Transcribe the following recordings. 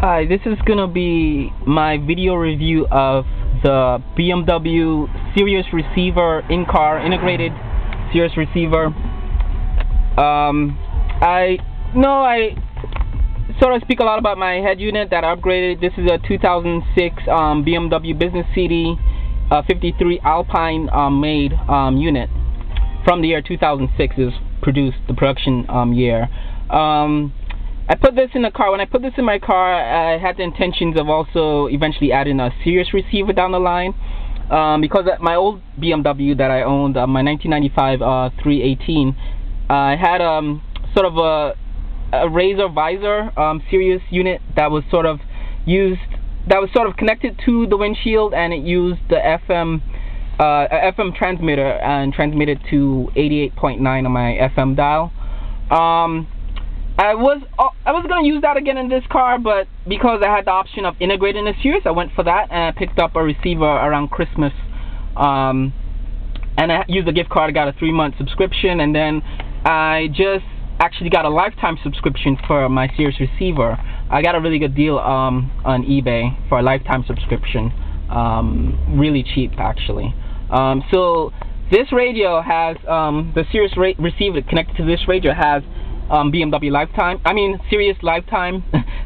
Hi, this is gonna be my video review of the BMW Sirius Receiver in-car integrated Sirius Receiver. I sort of speak a lot about my head unit that I upgraded. This is a 2006 BMW Business CD 53 Alpine made unit from the year 2006. Is produced the production year. I put this in the car. When I put this in my car, I had the intentions of also eventually adding a Sirius receiver down the line, because my old BMW that I owned, my 1995 318, I had sort of a razor visor Sirius unit that was sort of connected to the windshield, and it used the FM transmitter and transmitted to 88.9 on my FM dial. I was gonna use that again in this car, but because I had the option of integrating a Sirius, I went for that, and I picked up a receiver around Christmas, and I used a gift card. I got a 3-month subscription, and then I just actually got a lifetime subscription for my Sirius receiver. I got a really good deal on eBay for a lifetime subscription, really cheap actually. So this radio has the Sirius receiver connected to this radio has Sirius lifetime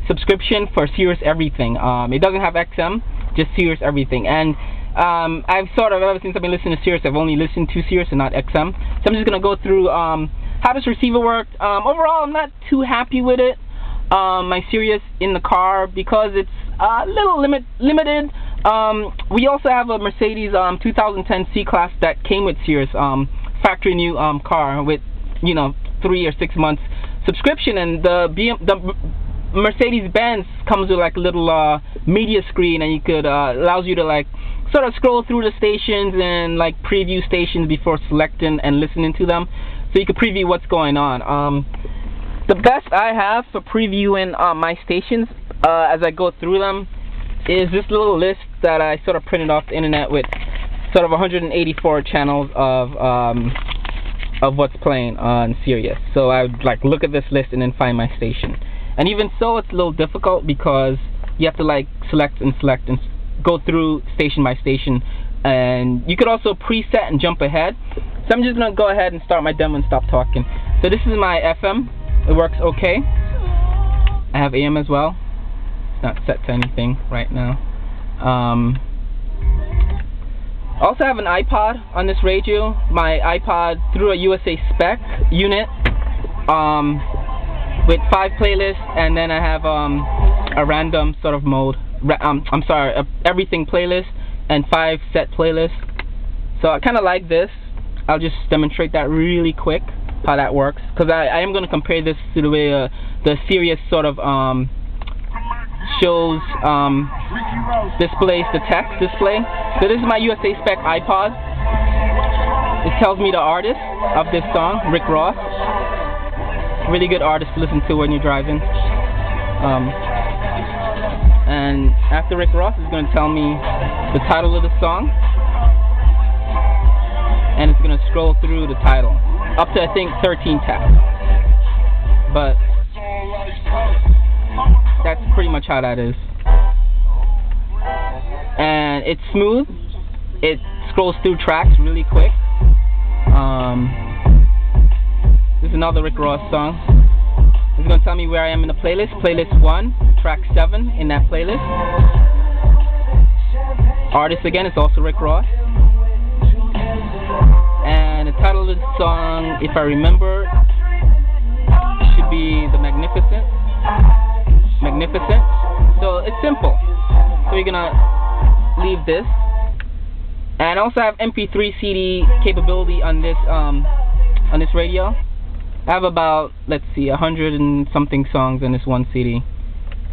subscription for Sirius everything. It doesn't have XM, just Sirius everything. And I've ever since I've been listening to Sirius, I've only listened to Sirius and not XM. So I'm just gonna go through how this receiver worked. Overall, I'm not too happy with it. My Sirius in the car, because it's a little limited. We also have a Mercedes 2010 C-Class that came with Sirius, factory new car with 3 or 6 months subscription, and the Mercedes Benz comes with like a little media screen, and you could allows you to like sort of scroll through the stations and like preview stations before selecting and listening to them, so you could preview what's going on. The best I have for previewing my stations as I go through them is this little list that I sort of printed off the internet with sort of 184 channels of what's playing on Sirius. So I would like look at this list and then find my station. And even so, it's a little difficult because you have to like select and go through station by station. And you could also preset and jump ahead. So I'm just gonna go ahead and start my demo and stop talking. So this is my FM. It works okay. I have AM as well. It's not set to anything right now. Also have an iPod on this radio. My iPod through a USA spec unit with 5 playlists, and then I have a random sort of mode. Everything playlist and 5 set playlists. So I kind of like this. I'll just demonstrate that really quick how that works, because I am going to compare this to the way the Sirius sort of shows displays the text display. So this is my USA spec iPod. It tells me the artist of this song, Rick Ross. Really good artist to listen to when you're driving. And after Rick Ross, it's going to tell me the title of the song, and it's going to scroll through the title up to I think 13 tabs. But that's pretty much how that is. And it's smooth. It scrolls through tracks really quick. This is another Rick Ross song. It's going to tell me where I am in the playlist. Playlist 1, track 7 in that playlist. Artist again, it's also Rick Ross. And the title of the song, if I remember, should be The Magnificent. So it's simple. So you're gonna leave this, and I also have MP3 CD capability on this radio. I have about, let's see, 100 and something songs in this one CD.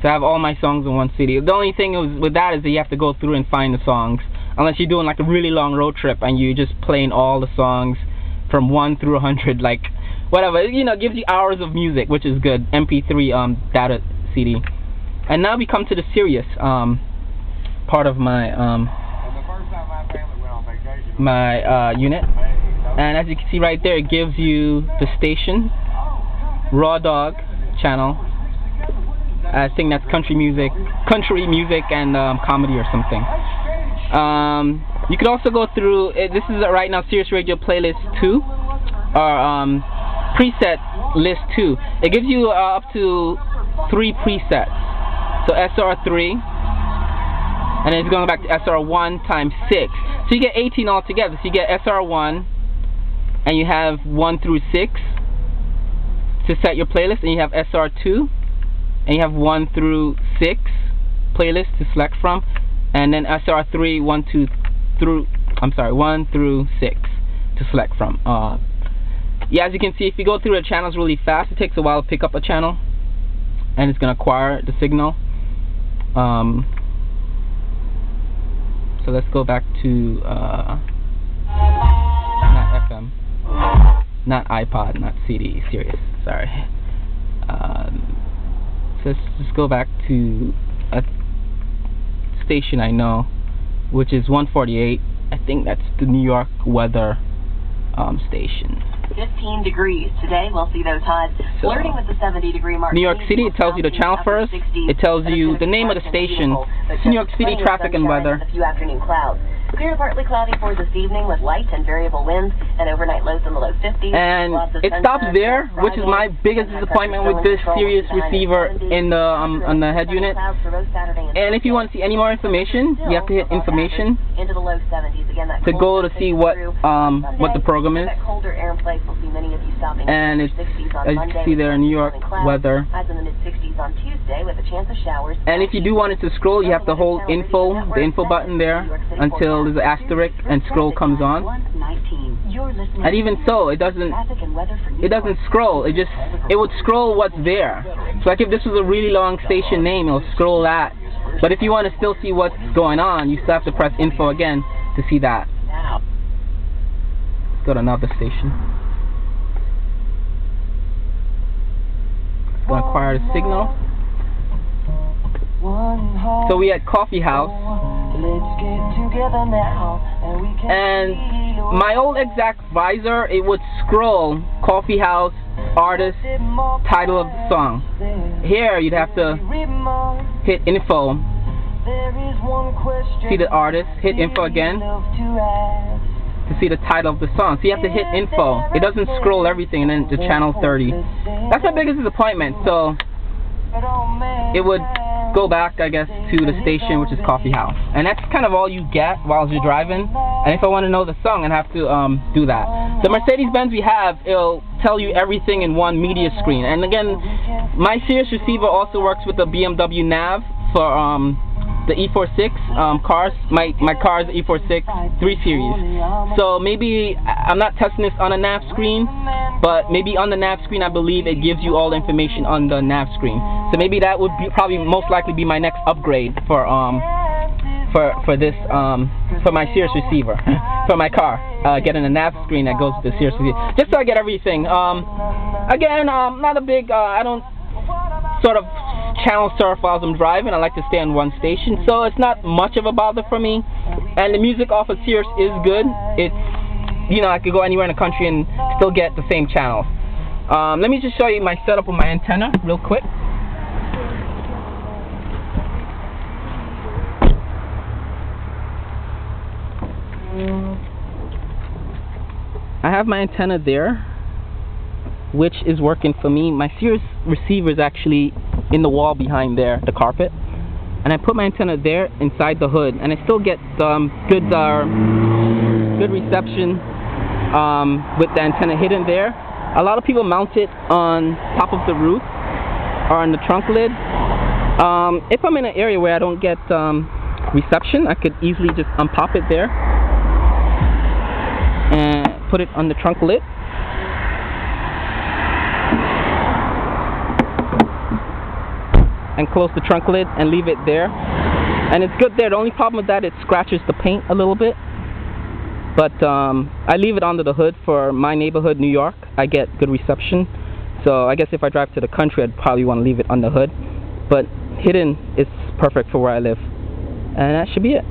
So I have all my songs in one CD. The only thing with that is that you have to go through and find the songs, unless you're doing like a really long road trip and you're just playing all the songs from 1 through 100, like whatever, it gives you hours of music, which is good. MP3 data CD. And now we come to the Sirius part of my unit, and as you can see right there, it gives you the station, Raw Dog channel, I think that's country music and comedy or something. You could also go through, this is right now Sirius Radio Playlist 2, or preset list 2. It gives you up to 3 presets. So SR3, and then it's going back to SR1 times 6. So you get 18 altogether. So you get SR1, and you have 1 through 6 to set your playlist, and you have SR2, and you have 1 through 6 playlists to select from, and then SR3 1 through 6 to select from. Yeah, as you can see, if you go through the channels really fast, it takes a while to pick up a channel, and it's going to acquire the signal. So let's go back to not FM, not iPod, not CD, Sirius. Sorry. So let's just go back to a station I know, which is 148. I think that's the New York weather station. 15 degrees. Today we'll see those highs flirting with the 70-degree mark. New York City, it tells you the channel first. It tells you the name of the station. It's New York City traffic and weather. A few afternoon clouds. Clear to partly cloudy for this evening with light and variable winds and overnight lows in the low 50s. And it stops there, which is my biggest disappointment with this Sirius receiver in the on the head unit. And if you want to see any more information, you have to hit information to go to see what the program is. And it's, as you can see there, New York weather. And if you do want it to scroll, you have to hold the info button there until there's an asterisk and scroll comes on. And even so, it doesn't scroll. It would scroll what's there. So like if this was a really long station name, it'll scroll that. But if you want to still see what's going on, you still have to press info again to see that. Let's go to another station. It's going to acquire the signal. So we had Coffee House. And my old exact visor, it would scroll Coffee House, artist, title of the song. Here you'd have to hit info, see the artist, hit info again to see the title of the song. So you have to hit info. It doesn't scroll everything and then to channel 30. That's my biggest disappointment. So it would go back, I guess, to the station, which is Coffee House. And that's kind of all you get while you're driving. And if I want to know the song, I'd have to do that. The Mercedes-Benz we have, it'll tell you everything in one media screen. And again, my Sirius receiver also works with the BMW nav for the E46 cars. My car is the E46 3 Series. So maybe, I'm not testing this on a nav screen, but maybe on the nav screen I believe it gives you all the information on the nav screen. So maybe that would be probably most likely be my next upgrade for this for my Sirius receiver for my car. Getting a nav screen that goes to the Sirius receiver, just so I get everything. Again, not a big I don't sort of channel surf while I'm driving. I like to stay on one station, so it's not much of a bother for me. And the music off of Sirius is good. It's, you know, I could go anywhere in the country and still get the same channels. Let me just show you my setup with my antenna real quick. I have my antenna there, which is working for me. My Sirius receiver is actually in the wall behind there, the carpet, and I put my antenna there inside the hood, and I still get good reception with the antenna hidden there. A lot of people mount it on top of the roof or on the trunk lid. If I'm in an area where I don't get reception, I could easily just unpop it there and put it on the trunk lid. And close the trunk lid and leave it there, and it's good there. The only problem with that, it scratches the paint a little bit, but I leave it under the hood. For my neighborhood, New York, I get good reception, so I guess if I drive to the country, I'd probably want to leave it on the hood, but hidden is perfect for where I live. And that should be it.